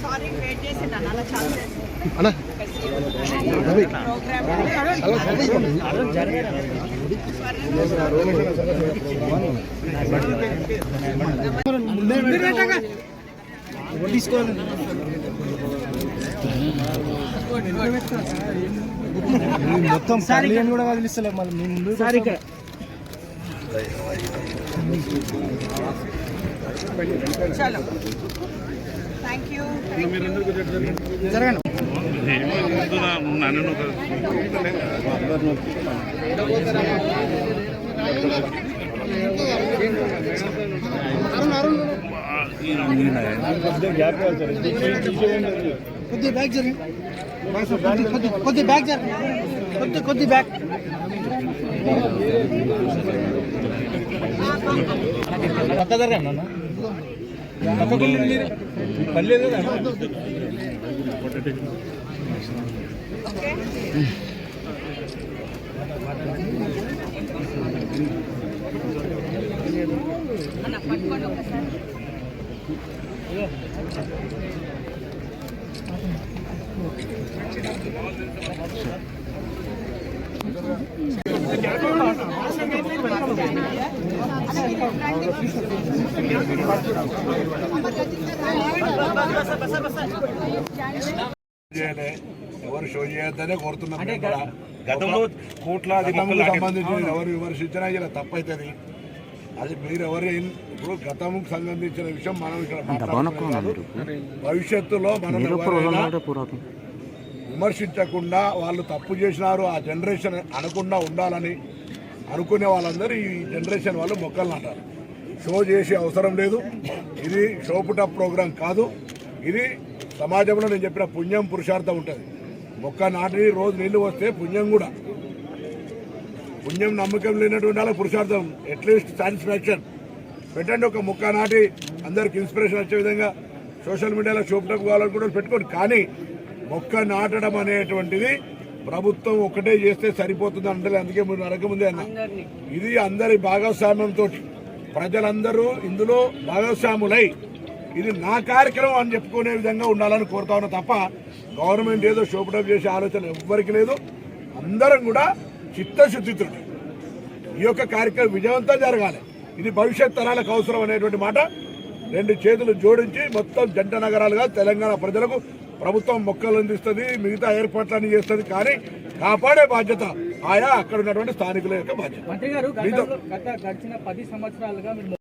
Sorry wait చేసిండు అలా చాలా అన్న తీసుకోవాలి మొత్తం సారీ కూడా వదిలిస్తలే మళ్ళీ మీ ముందు సారీ చలో థ్యాంక్ యూ జరగండి కొద్ది బ్యాగ్ జరిగింది కొద్ది బ్యాగ్ జరిగింది కొద్ది బ్యాగ్ పక్క జరగండి అన్న పర్లేదు కదా పట్టుకోండి ఒకసారి ఎవరు షో చేయొద్దనే కోరుతున్నాం. గతంలో కోట్లాది సంబంధించిన ఎవరు విమర్శించినా ఇలా తప్పవుతుంది. అది మీరు ఎవరు ఇప్పుడు గతంకు సంబంధించిన విషయం మనం ఇక్కడ మాట్లాడుతున్నాం. భవిష్యత్తులో మనం విమర్శించకుండా వాళ్ళు తప్పు చేసినారు ఆ జనరేషన్ అనకుండా ఉండాలని అనుకునే వాళ్ళందరూ ఈ జనరేషన్ వాళ్ళు మొక్కలు నాటారు. షో చేసే అవసరం లేదు. ఇది షోపుట ప్రోగ్రాం కాదు. ఇది సమాజంలో నేను చెప్పిన పుణ్యం పురుషార్థం ఉంటుంది. మొక్క నాటి రోజు నీళ్లు వస్తే పుణ్యం కూడా పుణ్యం నమ్మకం లేనటువంటి వాళ్ళ పురుషార్థం అట్లీస్ట్ సాటిస్ఫాక్షన్ పెట్టండి. ఒక మొక్క నాటి అందరికి ఇన్స్పిరేషన్ వచ్చే విధంగా సోషల్ మీడియాలో షోపుటప్ కావాలనుకుంటే పెట్టుకోండి. కానీ మొక్క నాటడం అనేటువంటిది ప్రభుత్వం ఒకటే చేస్తే సరిపోతుంది అంటే అందుకే మీరు అడగముందే అన్న ఇది అందరి భాగస్వామ్యంతో ప్రజలందరూ ఇందులో భాగస్వాములై ఇది నా కార్యక్రమం అని చెప్పుకునే విధంగా ఉండాలని కోరుతా ఉన్నా తప్ప గవర్నమెంట్ ఏదో షోపుటప్ చేసే ఆలోచన ఎవ్వరికి లేదు. అందరం కూడా చిత్తశుద్ధితో ఈ యొక్క కార్యక్రమం విజయవంతం జరగాలి. ఇది భవిష్యత్ తరాలకు అవసరం అనేటువంటి మాట రెండు చేతులు జోడించి మొత్తం జంట నగరాలుగా తెలంగాణ ప్రజలకు ప్రభుత్వం మొక్కలు అందిస్తుంది, మిగతా ఏర్పాట్లన్నీ చేస్తుంది. కానీ కాపాడే బాధ్యత ఆయా అక్కడ ఉన్నటువంటి స్థానికుల యొక్క బాధ్యత.